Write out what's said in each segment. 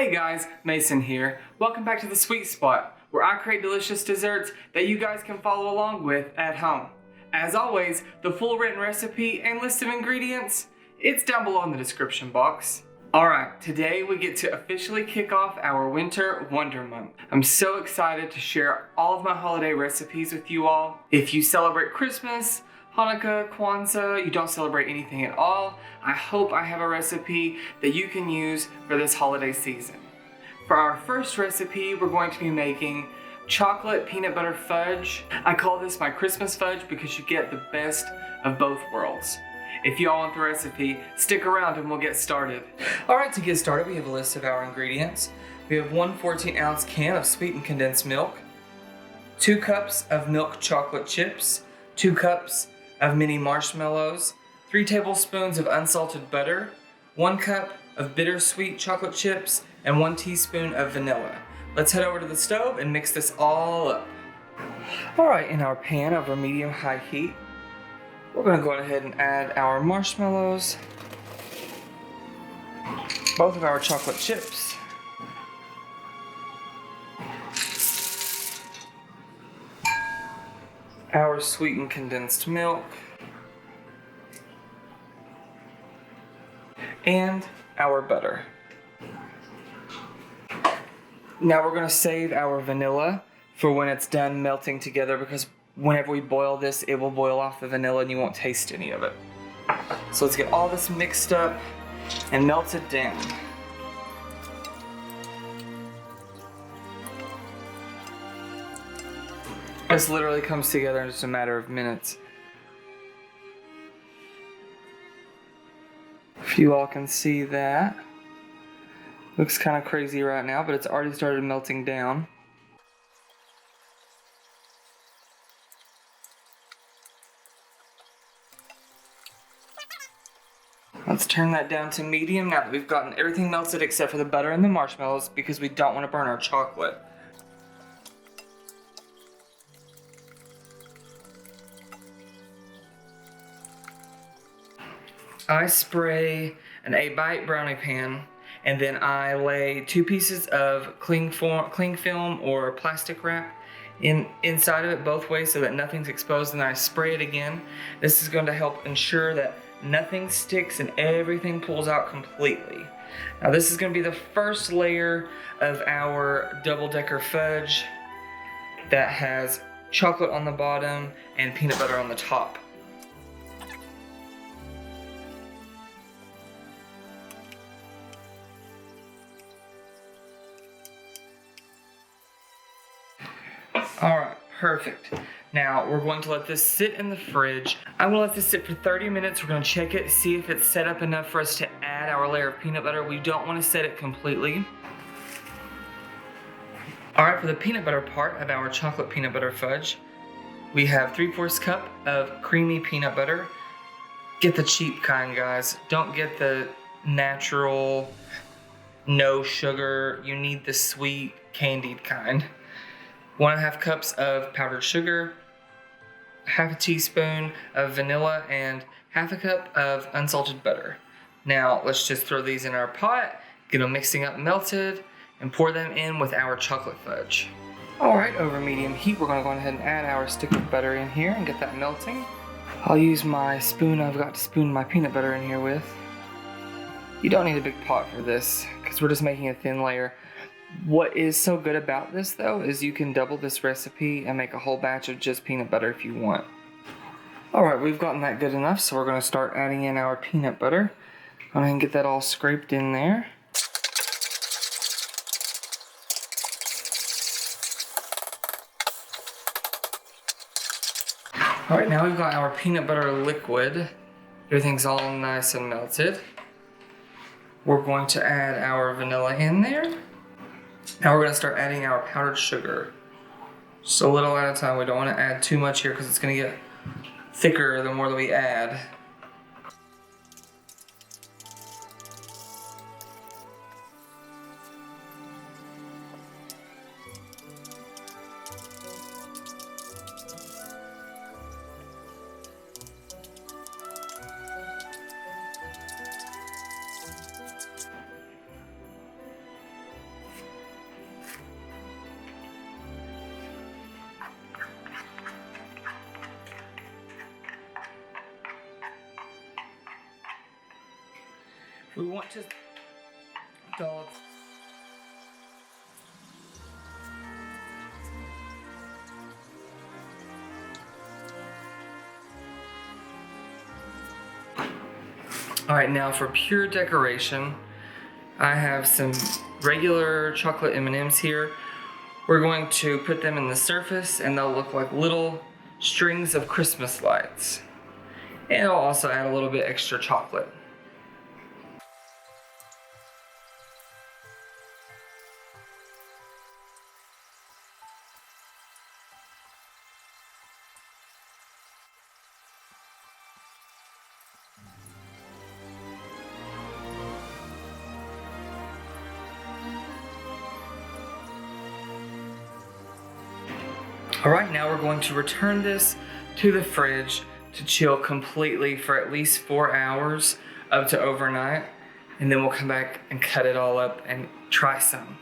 Hey guys, Mason here. Welcome back to the Sweet Spot, where I create delicious desserts that you guys can follow along with at home. As always, the full written recipe and list of ingredients, it's down below in the description box. Alright, today we get to officially kick off our Winter Wonder Month. I'm so excited to share all of my holiday recipes with you all. If you celebrate Christmas, Hanukkah, Kwanzaa, you don't celebrate anything at all, I hope I have a recipe that you can use for this holiday season. For our first recipe, we're going to be making chocolate peanut butter fudge. I call this my Christmas fudge because you get the best of both worlds. If you all want the recipe, stick around and we'll get started. Alright, to get started, we have a list of our ingredients. We have one 14-ounce can of sweetened condensed milk, 2 cups of milk chocolate chips, 2 cups of mini marshmallows, 3 tablespoons of unsalted butter, 1 cup of bittersweet chocolate chips, and 1 teaspoon of vanilla. Let's head over to the stove and mix this all up. Alright, in our pan over medium-high heat, we're going to go ahead and add our marshmallows, both of our chocolate chips, our sweetened condensed milk, and our butter. Now we're going to save our vanilla for when it's done melting together, because whenever we boil this, it will boil off the vanilla and you won't taste any of it. So let's get all this mixed up and melted down. This literally comes together in just a matter of minutes. If you all can see that. Looks kind of crazy right now, but it's already started melting down. Let's turn that down to medium now that we've gotten everything melted except for the butter and the marshmallows, because we don't want to burn our chocolate. I spray an 8x8 brownie pan, and then I lay 2 pieces of cling film or plastic wrap inside of it both ways so that nothing's exposed, and then I spray it again. This is going to help ensure that nothing sticks and everything pulls out completely. Now this is going to be the first layer of our double-decker fudge that has chocolate on the bottom and peanut butter on the top. Alright, perfect. Now we're going to let this sit in the fridge. I'm going to let this sit for 30 minutes. We're going to check it, see if it's set up enough for us to add our layer of peanut butter. We don't want to set it completely. Alright, for the peanut butter part of our chocolate peanut butter fudge, we have 3/4 cup of creamy peanut butter. Get the cheap kind, guys. Don't get the natural, no sugar. You need the sweet, candied kind. 1.5 cups of powdered sugar, 1/2 teaspoon of vanilla, and 1/2 cup of unsalted butter. Now let's just throw these in our pot, get them mixing up melted, and pour them in with our chocolate fudge. Alright, over medium heat, we're going to go ahead and add our stick of butter in here and get that melting. I'll use my spoon I've got to spoon my peanut butter in here with. You don't need a big pot for this, because we're just making a thin layer. What is so good about this though is you can double this recipe and make a whole batch of just peanut butter if you want. Alright, we've gotten that good enough, so we're going to start adding in our peanut butter. Go ahead and get that all scraped in there. Alright, now we've got our peanut butter liquid. Everything's all nice and melted. We're going to add our vanilla in there. Now we're going to start adding our powdered sugar. Just a little at a time. We don't want to add too much here because it's going to get thicker the more that we add. We want to dog. Alright, now for pure decoration, I have some regular chocolate M&Ms here. We're going to put them in the surface and they'll look like little strings of Christmas lights. And I'll also add a little bit extra chocolate. Alright, now we're going to return this to the fridge to chill completely for at least 4 hours up to overnight, and then we'll come back and cut it all up and try some.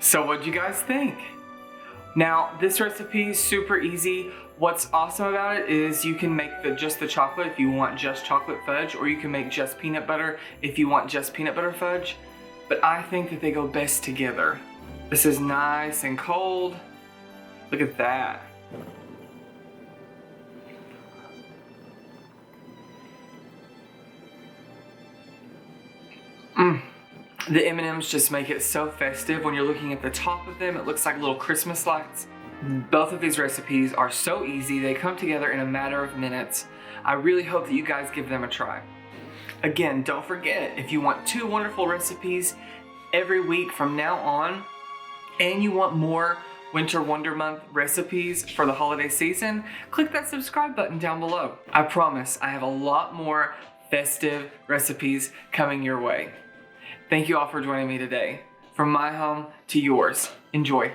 So what'd you guys think? Now, this recipe is super easy. What's awesome about it is you can make just the chocolate if you want just chocolate fudge, or you can make just peanut butter if you want just peanut butter fudge. But I think that they go best together. This is nice and cold. Look at that. The M&Ms just make it so festive. When you're looking at the top of them, it looks like little Christmas lights. Both of these recipes are so easy. They come together in a matter of minutes. I really hope that you guys give them a try. Again, don't forget, if you want 2 wonderful recipes every week from now on, and you want more Winter Wonder Month recipes for the holiday season, click that subscribe button down below. I promise I have a lot more festive recipes coming your way. Thank you all for joining me today. From my home to yours. Enjoy.